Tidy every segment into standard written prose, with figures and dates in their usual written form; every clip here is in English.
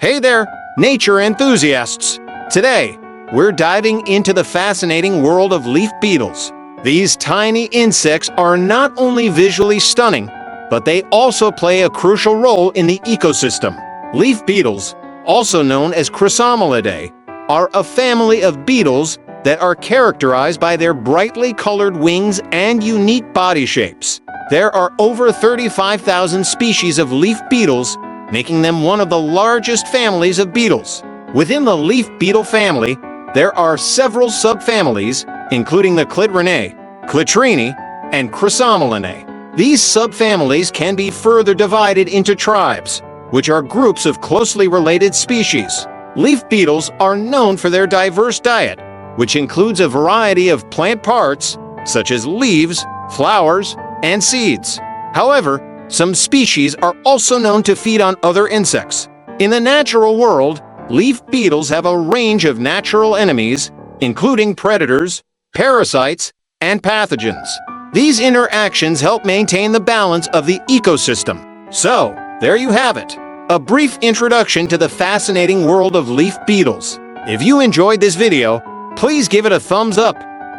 Hey there, nature enthusiasts! Today, we're diving into the fascinating world of leaf beetles. These tiny insects are not only visually stunning, but they also play a crucial role in the ecosystem. Leaf beetles, also known as Chrysomelidae, are a family of beetles that are characterized by their brightly colored wings and unique body shapes. There are over 35,000 species of leaf beetles, making them one of the largest families of beetles. Within the leaf beetle family, there are several subfamilies, including the Cassidinae, Elytra, and Chrysomelidae. These subfamilies can be further divided into tribes, which are groups of closely related species. Leaf beetles are known for their diverse diet, which includes a variety of plant parts, such as leaves, flowers, and seeds. However, some species are also known to feed on other insects. In the natural world, leaf beetles have a range of natural enemies, including predators, parasites, and pathogens. These interactions help maintain the balance of the ecosystem. So, there you have it, a brief introduction to the fascinating world of leaf beetles. If you enjoyed this video, please give it a thumbs up,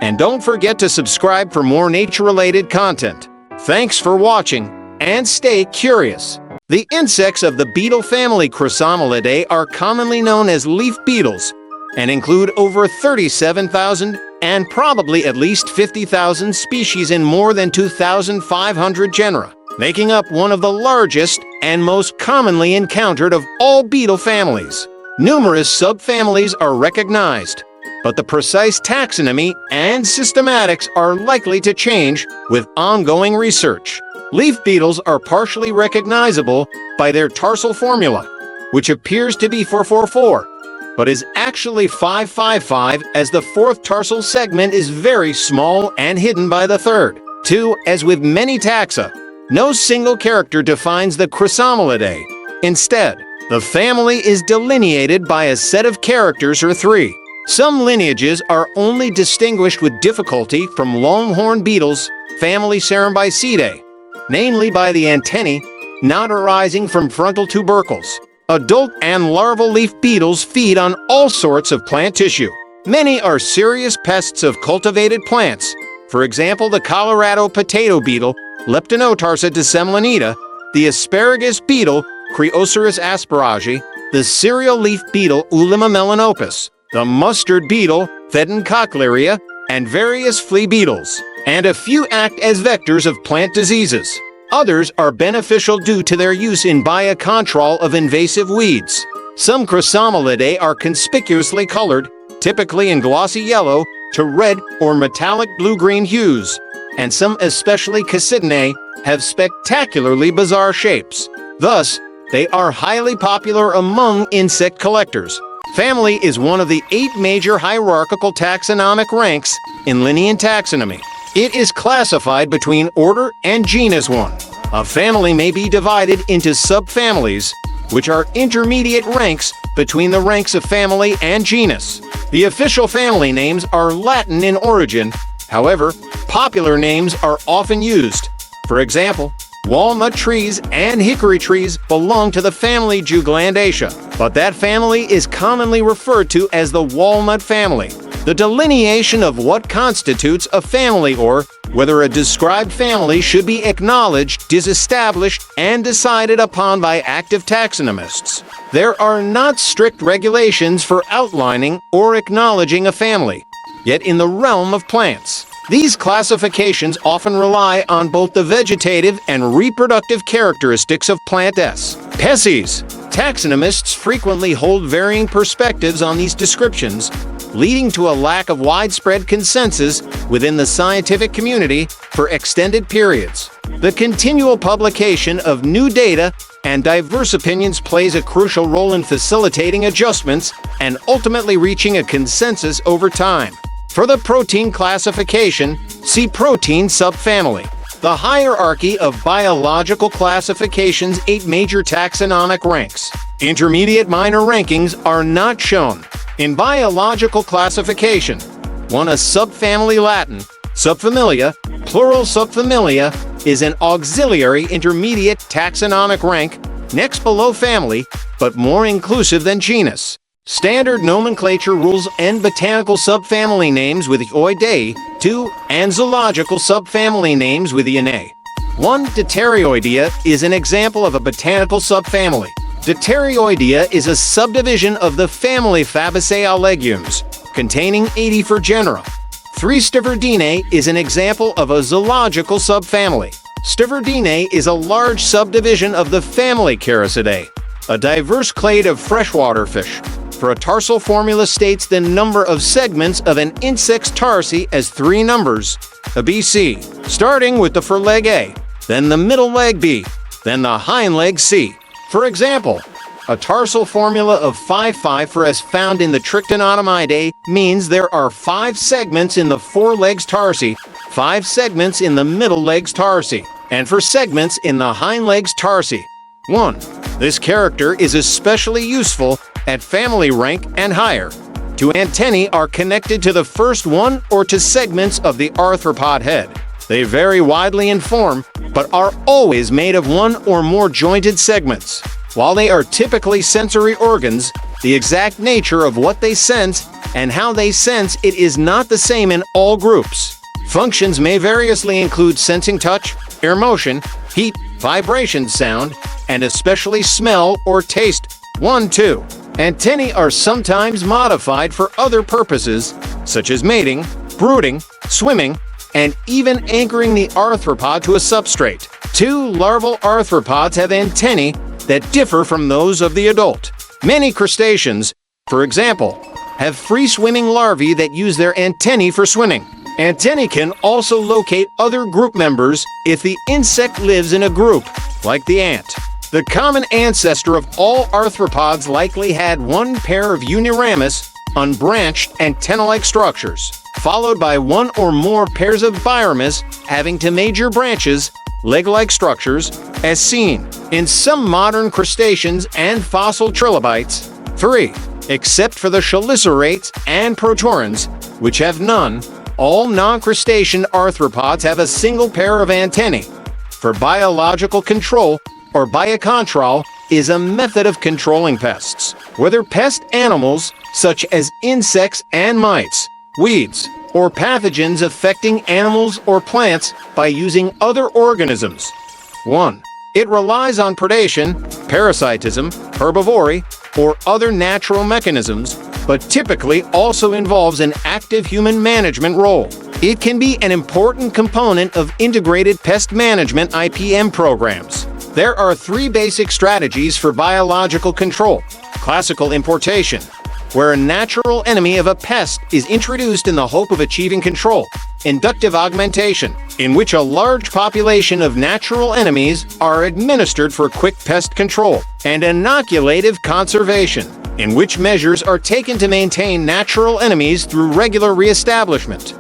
and don't forget to subscribe for more nature-related content. Thanks for watching, and stay curious. The insects of the beetle family Chrysomelidae are commonly known as leaf beetles and include over 37,000 and probably at least 50,000 species in more than 2,500 genera, making up one of the largest and most commonly encountered of all beetle families. Numerous subfamilies are recognized, but the precise taxonomy and systematics are likely to change with ongoing research. Leaf beetles are partially recognizable by their tarsal formula, which appears to be 444, but is actually 555 as the fourth tarsal segment is very small and hidden by the third. 2. As with many taxa, no single character defines the Chrysomelidae. Instead, the family is delineated by a set of characters or three. Some lineages are only distinguished with difficulty from longhorn beetles, family Cryptocephalinae, namely by the antennae not arising from frontal tubercles. Adult and larval leaf beetles feed on all sorts of plant tissue. Many are serious pests of cultivated plants. For example, the Colorado potato beetle, Leptinotarsa disseminata, the asparagus beetle, Crioceras asperagi, the cereal leaf beetle, Ulima melanopus, the mustard beetle, Fedoncochlearia, and various flea beetles. And a few act as vectors of plant diseases. Others are beneficial due to their use in biocontrol of invasive weeds. Some Chrysomelidae are conspicuously colored, typically in glossy yellow to red or metallic blue-green hues, and some, especially Cassidinae, have spectacularly bizarre shapes. Thus, they are highly popular among insect collectors. Family is one of the 8 major hierarchical taxonomic ranks in Linnean taxonomy. It is classified between order and genus 1. A family may be divided into subfamilies, which are intermediate ranks between the ranks of family and genus. The official family names are Latin in origin. However, popular names are often used. For example, walnut trees and hickory trees belong to the family Juglandaceae, but that family is commonly referred to as the walnut family. The delineation of what constitutes a family or whether a described family should be acknowledged is established and decided upon by active taxonomists. There are not strict regulations for outlining or acknowledging a family, yet in the realm of plants, these classifications often rely on both the vegetative and reproductive characteristics of plant species. Taxonomists frequently hold varying perspectives on these descriptions, leading to a lack of widespread consensus within the scientific community for extended periods. The continual publication of new data and diverse opinions plays a crucial role in facilitating adjustments and ultimately reaching a consensus over time. For the protein classification, see protein subfamily. The hierarchy of biological classification's 8 major taxonomic ranks. Intermediate minor rankings are not shown. In biological classification, 1. A subfamily Latin, subfamilia, plural subfamilia, is an auxiliary intermediate taxonomic rank next below family, but more inclusive than genus. Standard nomenclature rules end botanical subfamily names with oidae, 2, and zoological subfamily names with anae. 1. Deuterioidea is an example of a botanical subfamily. Deuterioidea is a subdivision of the family Fabaceae legumes, containing 84 genera. 3. Stiverdinae is an example of a zoological subfamily. Stiverdinae is a large subdivision of the family Cassidinae, a diverse clade of freshwater fish. For a tarsal formula states the number of segments of an insect's tarsi as 3 numbers, a BC, starting with the foreleg A, then the middle leg B, then the hind leg C. For example, a tarsal formula of 5 for as found in the Chrysomelidae means there are 5 segments in the forelegs tarsi, 5 segments in the middle legs tarsi, and for segments in the hind legs tarsi. 1. This character is especially useful at family rank and higher. 2 antennae are connected to the first one or to segments of the arthropod head. They vary widely in form, but are always made of 1 or more jointed segments. While they are typically sensory organs, the exact nature of what they sense and how they sense it is not the same in all groups. Functions may variously include sensing touch, air motion, heat, vibration, sound, and especially smell or taste. 1. 2. Antennae are sometimes modified for other purposes, such as mating, brooding, swimming, and even anchoring the arthropod to a substrate. 2. Larval arthropods have antennae that differ from those of the adult. Many crustaceans, for example, have free-swimming larvae that use their antennae for swimming. Antennae can also locate other group members if the insect lives in a group, like the ant. The common ancestor of all arthropods likely had 1 pair of uniramous, unbranched antennal-like structures, followed by 1 or more pairs of biramous having 2 major branches, leg-like structures, as seen in some modern crustaceans and fossil trilobites. 3. Except for the chelicerates and protorans, which have none, all non-crustacean arthropods have a single pair of antennae. For biological control, or biocontrol, is a method of controlling pests, whether pest animals such as insects and mites, weeds, or pathogens affecting animals or plants by using other organisms. 1. It relies on predation, parasitism, herbivory, or other natural mechanisms, but typically also involves an active human management role. It can be an important component of integrated pest management (IPM) programs. There are 3 basic strategies for biological control. Classical importation, where a natural enemy of a pest is introduced in the hope of achieving control. Inductive augmentation, in which a large population of natural enemies are administered for quick pest control. And inoculative conservation, in which measures are taken to maintain natural enemies through regular reestablishment.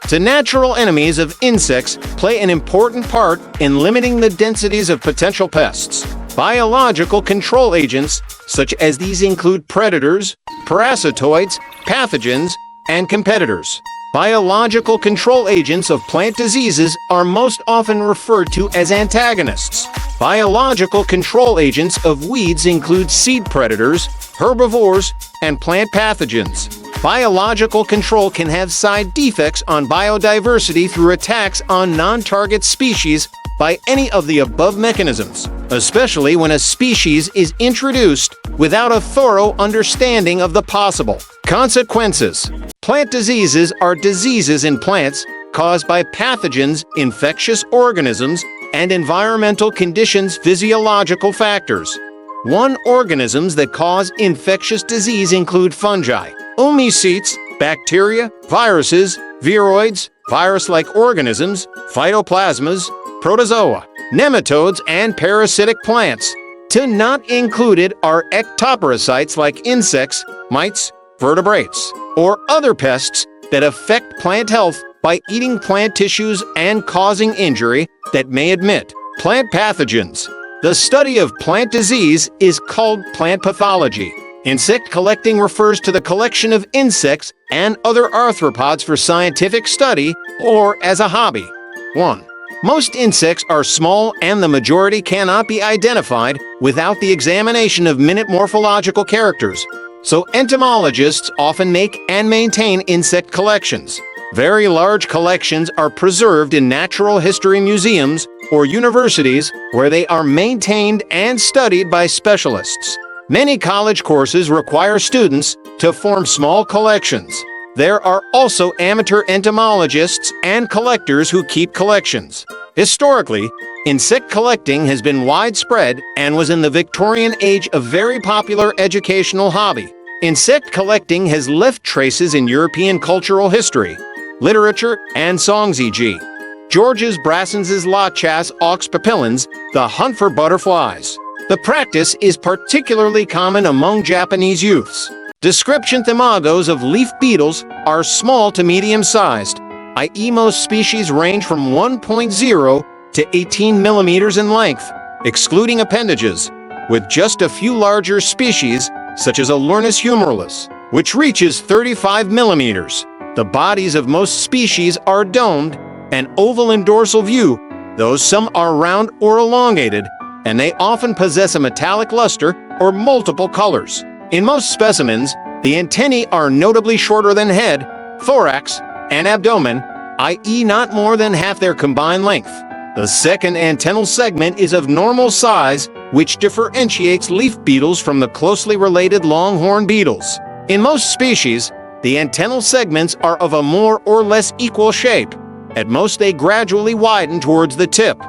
The natural enemies of insects play an important part in limiting the densities of potential pests. Biological control agents, such as these, include predators, parasitoids, pathogens, and competitors. Biological control agents of plant diseases are most often referred to as antagonists. Biological control agents of weeds include seed predators, herbivores, and plant pathogens. Biological control can have side defects on biodiversity through attacks on non-target species by any of the above mechanisms, especially when a species is introduced without a thorough understanding of the possible consequences. Plant diseases are diseases in plants caused by pathogens, infectious organisms, and environmental conditions. Physiological factors. 1. Organisms that cause infectious disease include fungi, oomycetes, bacteria, viruses, viroids, virus-like organisms, phytoplasmas, protozoa, nematodes, and parasitic plants. 2. Not included are ectoparasites like insects, mites, vertebrates, or other pests that affect plant health by eating plant tissues and causing injury that may admit plant pathogens. The study of plant disease is called plant pathology. Insect collecting refers to the collection of insects and other arthropods for scientific study or as a hobby. 1. Most insects are small and the majority cannot be identified without the examination of minute morphological characters, so entomologists often make and maintain insect collections. Very large collections are preserved in natural history museums or universities where they are maintained and studied by specialists. Many college courses require students to form small collections. There are also amateur entomologists and collectors who keep collections. Historically, insect collecting has been widespread and was in the Victorian age a very popular educational hobby. Insect collecting has left traces in European cultural history, literature, and songs, e.g. Georges Brassens's La Chasse aux Papillons, The Hunt for Butterflies. The practice is particularly common among Japanese youths. Descriptions imagoes of leaf beetles are small to medium-sized, i.e. most species range from 1.0 to 18 millimeters in length, excluding appendages, with just a few larger species, such as Alumnus humeralis, which reaches 35 millimeters. The bodies of most species are domed and oval in dorsal view, though some are round or elongated, and they often possess a metallic luster or multiple colors. In most specimens, the antennae are notably shorter than head, thorax, and abdomen, i.e. not more than half their combined length. The second antennal segment is of normal size, which differentiates leaf beetles from the closely related longhorn beetles. In most species, the antennal segments are of a more or less equal shape. At most, they gradually widen towards the tip,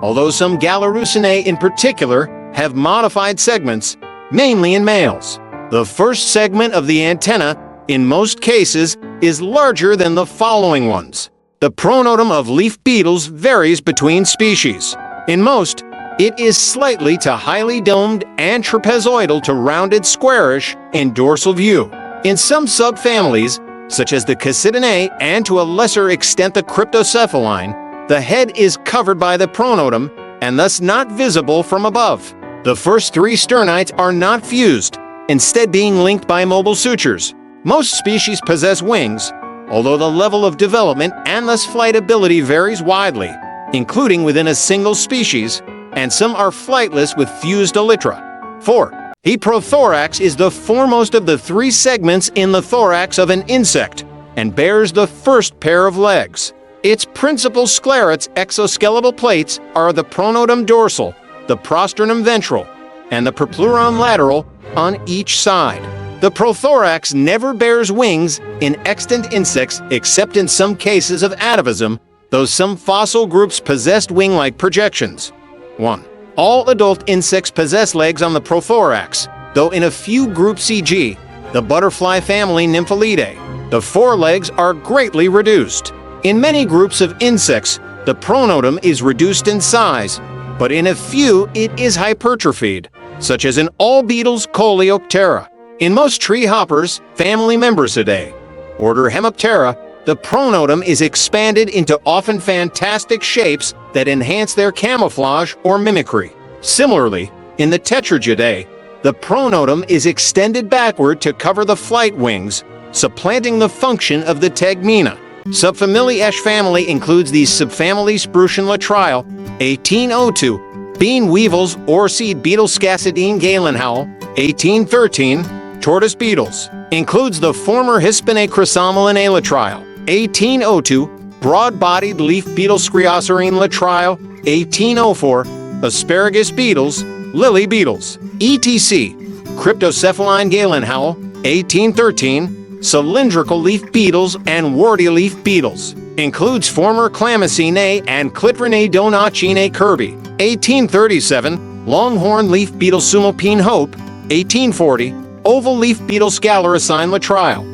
although some Galerinoid in particular have modified segments, mainly in males. The first segment of the antenna, in most cases, is larger than the following ones. The pronotum of leaf beetles varies between species. In most, it is slightly to highly domed and trapezoidal to rounded-squarish in dorsal view. In some subfamilies, such as the Cassidinae and to a lesser extent the Cryptocephalinae, the head is covered by the pronotum and thus not visible from above. The first three sternites are not fused, instead being linked by mobile sutures. Most species possess wings, although the level of development and thus flight ability varies widely, including within a single species, and some are flightless with fused elytra. 4. The prothorax is the foremost of the three segments in the thorax of an insect and bears the first pair of legs. Its principal sclerates exoskeletal plates are the pronotum dorsal, the prosternum ventral, and the purpluron lateral on each side. The prothorax never bears wings in extant insects except in some cases of atavism, though some fossil groups possessed wing-like projections. 1. All adult insects possess legs on the prothorax, though in a few groups, e.g., the butterfly family Nymphalidae, the forelegs are greatly reduced. In many groups of insects, the pronotum is reduced in size, but in a few it is hypertrophied, such as in all beetles Coleoptera. In most tree hoppers, family Membricidae, order Hemiptera, the pronotum is expanded into often fantastic shapes that enhance their camouflage or mimicry. Similarly, in the Tetragidae, the pronotum is extended backward to cover the flight wings, supplanting the function of the tegmina. Subfamilies family includes the subfamily Sprucian latrial, 1802, bean weevils or seed beetles Cassidinae Galenhowl, 1813, tortoise beetles. Includes the former Hispanae Chrysomelidae latrial, 1802, broad-bodied leaf beetle Scryocerine latrial, 1804, asparagus beetles, lily beetles, etc. Cryptocephalinae Galenhowl, 1813, cylindrical leaf beetles and warty leaf beetles. Includes former Chlamycinae and Clitronidonacinae Kirby, 1837, longhorn leaf beetle Sumopine Hope, 1840, oval leaf beetle Galerinoid latrial.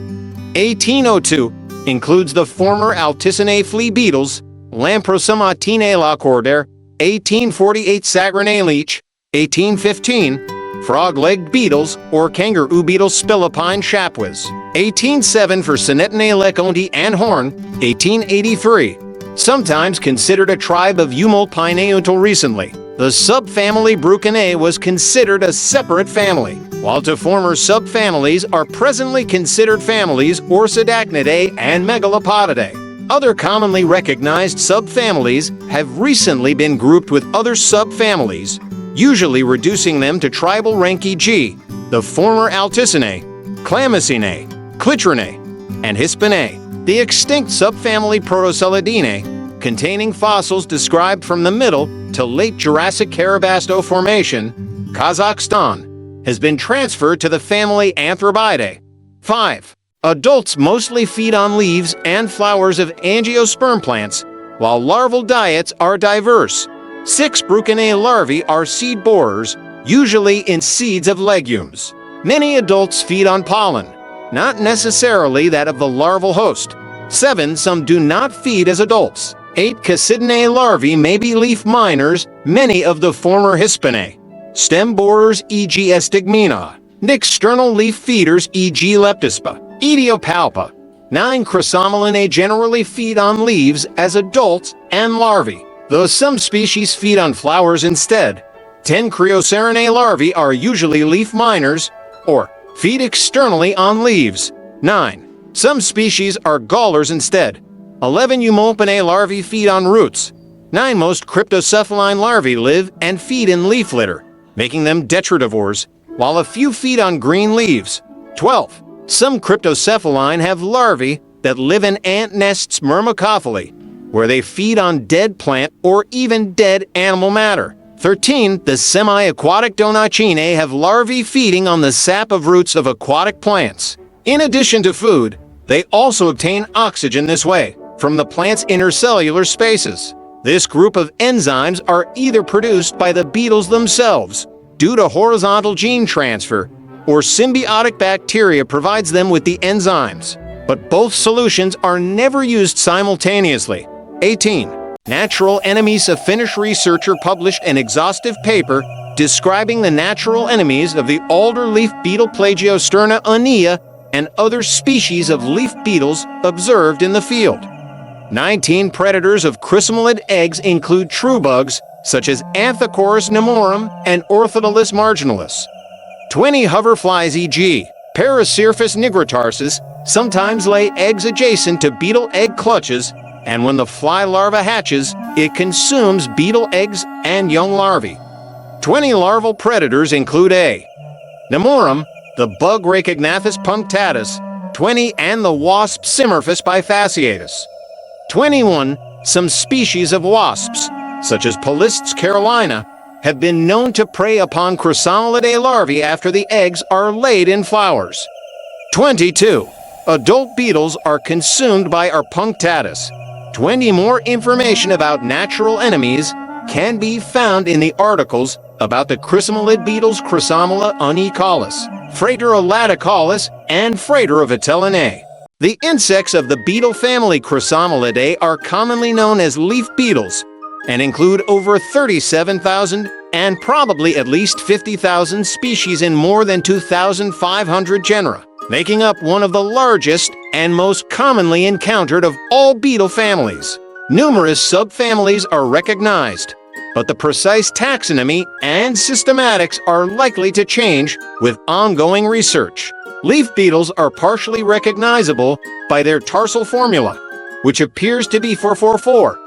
1802 includes the former Alticinae flea beetles, Lamprosomatinae lacordaire, 1848 Sagrinae leech, 1815, frog-legged beetles or kangaroo beetle Spilipine chapuis, 1807 for Synetinae leconti and horn, 1883. Sometimes considered a tribe of Humeral until recently. The subfamily Brucinae was considered a separate family, while two former subfamilies are presently considered families Orsidacnidae and Megalopodidae. Other commonly recognized subfamilies have recently been grouped with other subfamilies, usually reducing them to tribal rank, e.g., the former Alticinae, Chlamycinae, Clitrinae, and Hispanae. The extinct subfamily Protocelidae, containing fossils described from the Middle to late Jurassic Carabasto Formation, Kazakhstan, has been transferred to the family Anthropidae. 5. Adults mostly feed on leaves and flowers of angiosperm plants, while larval diets are diverse. 6. Brucinae larvae are seed borers, usually in seeds of legumes. Many adults feed on pollen, not necessarily that of the larval host. 7. Some do not feed as adults. 8. Cassidinae larvae may be leaf miners, many of the former Hispanae. Stem borers, e.g. Estigmina. Nixternal leaf feeders, e.g. Leptispa. Etiopalpa. 9. Chrysomelidae generally feed on leaves as adults and larvae, though some species feed on flowers instead. 10. Cryoseraceae larvae are usually leaf miners, or feed externally on leaves. 9. Some species are gallers instead. 11. Eumolpinae larvae feed on roots. 9. Most Cryptocephalinae larvae live and feed in leaf litter, making them detritivores, while a few feed on green leaves. 12. Some Cryptocephalinae have larvae that live in ant nests myrmecophily, where they feed on dead plant or even dead animal matter. 13. The semi-aquatic Donacinae have larvae feeding on the sap of roots of aquatic plants. In addition to food, they also obtain oxygen this way, from the plant's intercellular spaces. This group of enzymes are either produced by the beetles themselves, due to horizontal gene transfer, or symbiotic bacteria provides them with the enzymes. But both solutions are never used simultaneously. 18. Natural enemies. A Finnish researcher published an exhaustive paper describing the natural enemies of the alder leaf beetle Plagiosterna unea and other species of leaf beetles observed in the field. 19. Predators of Chrysomelidae eggs include true bugs such as Anthocorus nemorum and Orthodilus marginalis. 20. Hoverflies, e.g. Paracerphus nigrotarsus, sometimes lay eggs adjacent to beetle egg clutches, and when the fly larva hatches, it consumes beetle eggs and young larvae. 20. Larval predators include A. Nemorum, the bug Rhacognathus punctatus. 20. And the wasp Simorphus bifasciatus. 21. Some species of wasps, such as Polistes carolina, have been known to prey upon Chrysomelidae larvae after the eggs are laid in flowers. 22. Adult beetles are consumed by R. punctatus. 20. More information about natural enemies can be found in the articles about the Chrysomelid beetles Chrysomela unicalis, Frater laticalis, and Frater vitellinae. The insects of the beetle family Chrysomelidae are commonly known as leaf beetles and include over 37,000 and probably at least 50,000 species in more than 2,500 genera, making up one of the largest and most commonly encountered of all beetle families. Numerous subfamilies are recognized, but the precise taxonomy and systematics are likely to change with ongoing research. Leaf beetles are partially recognizable by their tarsal formula, which appears to be 444,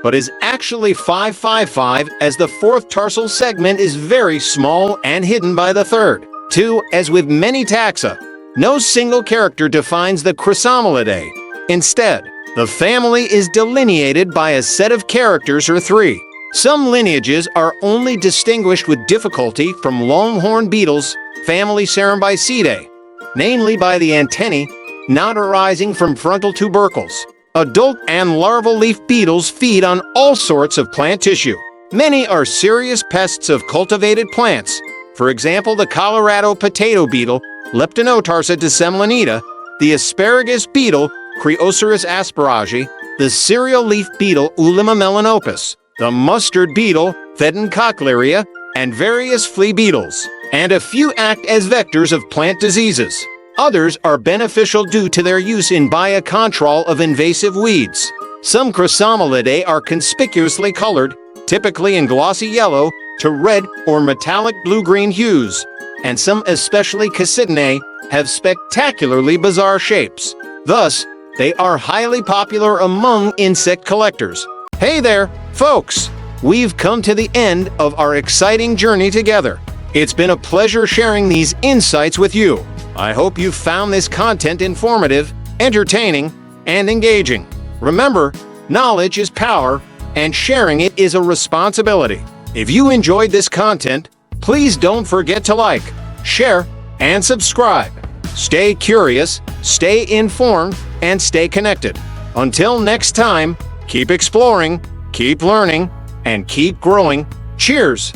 but is actually 555, as the fourth tarsal segment is very small and hidden by the third. 2. As with many taxa, no single character defines the Chrysomelidae. Instead, the family is delineated by a set of characters or three. Some lineages are only distinguished with difficulty from longhorn beetles, family Cerambycidae, namely by the antennae not arising from frontal tubercles. Adult and larval leaf beetles feed on all sorts of plant tissue. Many are serious pests of cultivated plants. For example, the Colorado potato beetle, Leptinotarsa disseminata, the asparagus beetle, Crioceras asperagi, the cereal leaf beetle, Ulima melanopus, the mustard beetle, Thedon cochlearia, and various flea beetles. And a few act as vectors of plant diseases. Others are beneficial due to their use in biocontrol of invasive weeds. Some Chrysomelidae are conspicuously colored, typically in glossy yellow to red or metallic blue-green hues, and some, especially Cassidinae, have spectacularly bizarre shapes. Thus, They are highly popular among insect collectors. Hey there, folks! We've come to the end of our exciting journey together. It's been a pleasure sharing these insights with you. I hope you found this content informative, entertaining, and engaging. Remember, knowledge is power, and sharing it is a responsibility. If you enjoyed this content, please don't forget to like, share, and subscribe. Stay curious, stay informed, and stay connected. Until next time, keep exploring, keep learning, and keep growing. Cheers!